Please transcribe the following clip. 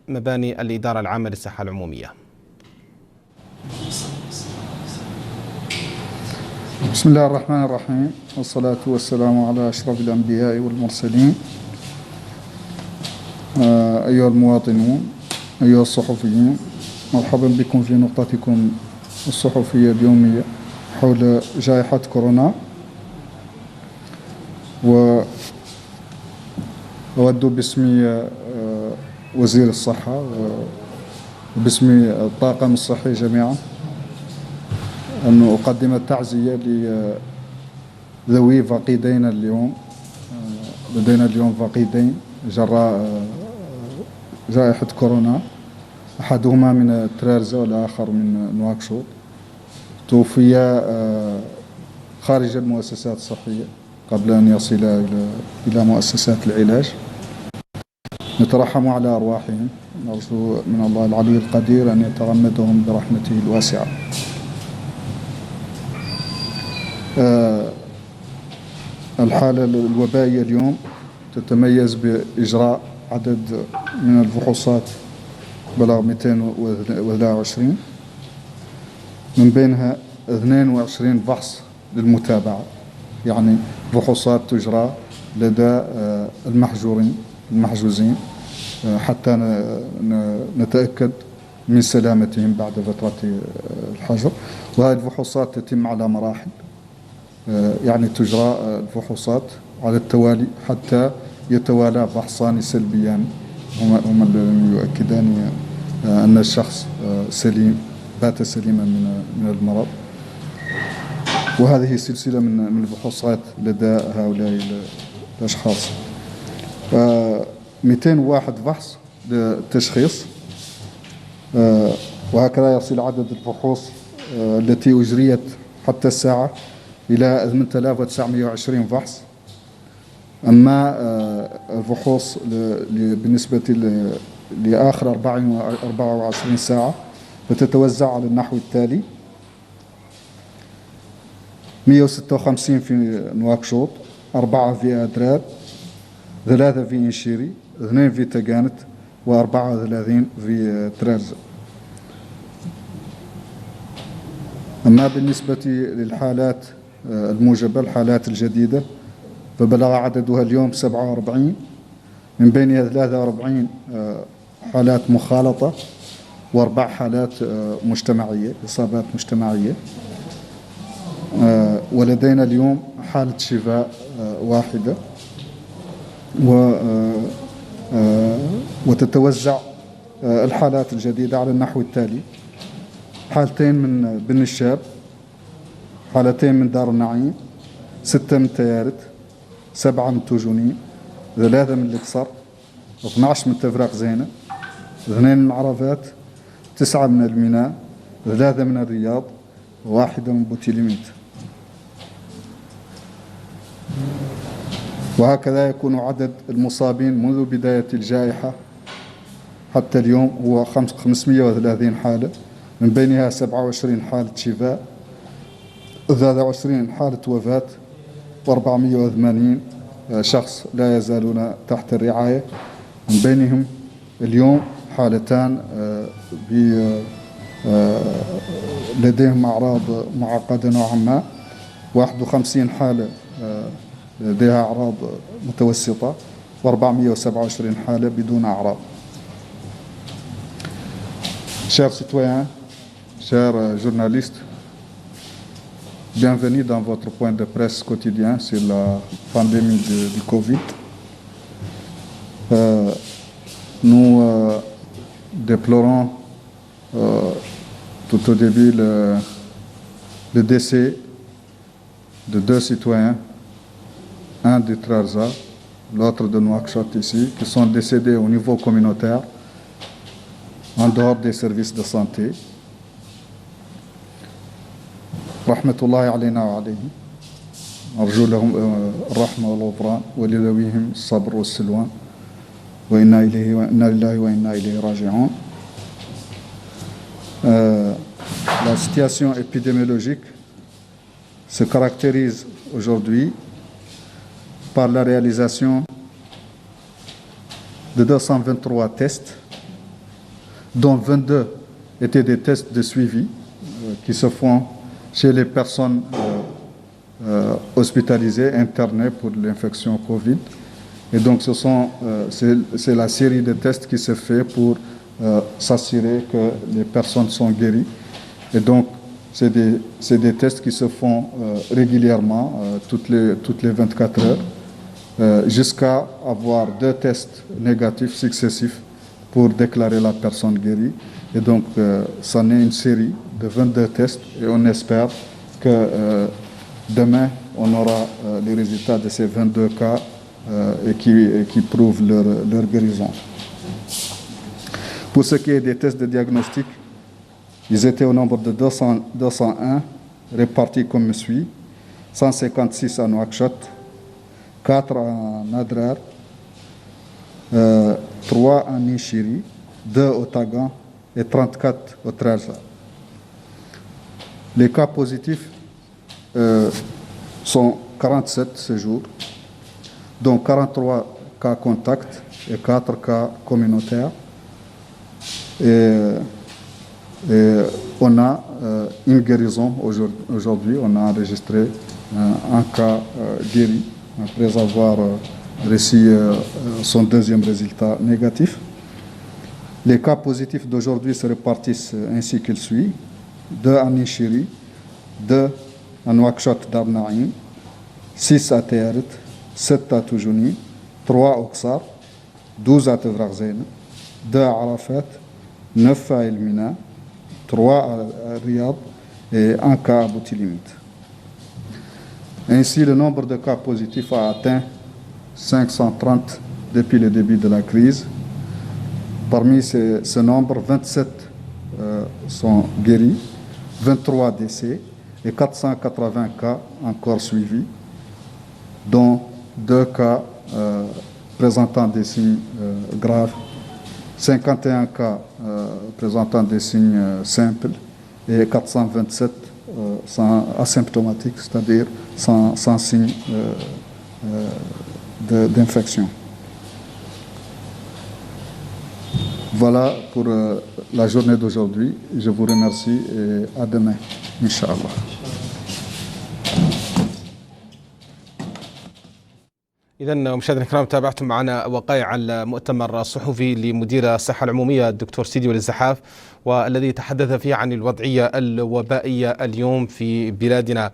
مباني الإدارة العامة للصحة العمومية. بسم الله الرحمن الرحيم، والصلاة والسلام على أشرف الأنبياء والمرسلين. أيها المواطنون، أيها الصحفيون، مرحبا بكم في نقطتكم الصحفية اليومية حول جائحة كورونا. وأود باسم وزير الصحة وباسم الطاقم الصحي جميعا أن أقدم التعزية لذوي فقيدين اليوم. لدينا اليوم فقيدين جراء جائحة كورونا، أحدهما من ترارزة والآخر من نواكشوط. توفيا خارج المؤسسات الصحية قبل أن يصل إلى مؤسسات العلاج. نترحم على أرواحهم، نرجو من الله العلي القدير أن يتغمدهم برحمته الواسعة. الحالة الوبائية اليوم تتميز بإجراء عدد من الفحوصات بلغ 223، من بينها 22 فحص للمتابعة، يعني فحوصات تجرى لدى المحجوزين حتى نتأكد من سلامتهم بعد فترة الحجر. وهذه الفحوصات تتم على مراحل، يعني تجرى الفحوصات على التوالي حتى يتوالى فحصان سلبيان هما الذين يؤكدان أن الشخص سليم، بات سليما من المرض. وهذه سلسلة من الفحوصات لدى هؤلاء الأشخاص. 201 فحص للتشخيص، وهكذا يصل عدد الفحوص التي أجريت حتى الساعة إلى 8920 فحص. أما الفحوص بالنسبة لآخر 24 ساعة فتتوزع على النحو التالي: 156 في نواكشوط، 4 في أدرار، 3 في إنشيري، 2 في تقانت، و34 في ترارزة. أما بالنسبة للحالات الموجبة، الحالات الجديدة، فبلغ عددها اليوم 47، من بينها 43 حالات مخالطة و4 حالات مجتمعية، إصابات مجتمعية. ولدينا اليوم حالة شفاء واحدة، وتتوزع الحالات الجديدة على النحو التالي: حالتين من بن الشاب، حالتين من دار النعيم، 6 من تيارت، 7 من توجونين، 3 من القصر، 12 من تفراق زينة، 2 من عرفات، 9 من الميناء، 3 من الرياض، 1 من بوتيليميت. وهكذا يكون عدد المصابين منذ بداية الجائحة حتى اليوم هو 530 حالة، من بينها 27 حالة شفاء، 23 حالة وفاة، و480 شخص لا يزالون تحت الرعاية. من بينهم اليوم حالتان لديهم أعراض معقدة نوعا ما، 51 حالة لديها أعراض متوسطة، و427 حالة بدون أعراض. Chers citoyens, chers journalistes, bienvenue dans votre point de presse quotidien sur la pandémie du Covid. Nous déplorons tout au début le décès de 2 citoyens, un de Trarza, l'autre de Nouakchott ici, qui sont décédés au niveau communautaire, en dehors des services de santé. رحمة الله علينا وعليهم، أرجو لهم الرحمة والغفران، ولذويهم الصبر والسلوان، وإنا لله وإنا إليه راجعون. La situation épidémiologique se caractérise aujourd'hui par la réalisation de 223 tests dont 22 étaient des tests de suivi qui se font chez les personnes hospitalisées, internées pour l'infection Covid. Et donc c'est la série de tests qui se fait pour s'assurer que les personnes sont guéries. Et donc c'est des tests qui se font régulièrement, toutes les 24 heures, jusqu'à avoir 2 tests négatifs successifs pour déclarer la personne guérie. Et donc ça en est une série de 22 tests et on espère que demain on aura les résultats de ces 22 cas et qui prouvent leur guérison. Pour ce qui est des tests de diagnostic, ils étaient au nombre de 201, répartis comme suit: 156 à Nouakchott, 4 à Nadrar, 3 à Nishiri, 2 au Tagan et 34 au Trarza. Les cas positifs sont 47 ce jour, dont 43 cas contacts et 4 cas communautaires. Et on a une guérison aujourd'hui. On a enregistré un cas guéri après avoir reçu son 2e résultat négatif. Les cas positifs d'aujourd'hui se répartissent ainsi qu'il suit: 2 à Nishiri, 2 à Nouakchott Darnaïm, 6 à Théarit, 7 à Toujouni, 3 à Oksar, 12 à Tevraghzen, 2 à Arafat, 9 à Elmina, 3 à Riyad et 1 cas à Boutilimit. Ainsi, le nombre de cas positifs a atteint 530 depuis le début de la crise. Parmi ce nombre, 27 sont guéris, 23 décès et 480 cas encore suivis, dont 2 cas présentant des signes graves, 51 cas présentant des signes simples et 427 asymptomatiques, c'est-à-dire sans signe d'infection. Voilà pour la journée d'aujourd'hui. Je vous remercie et à demain, Inch'Allah. إذا مشاهدينا الكرام، تابعتم معنا وقائع المؤتمر الصحفي لمدير الصحة العمومية الدكتور سيدي وليد الزحاف، والذي تحدث فيه عن الوضعية الوبائية اليوم في بلادنا.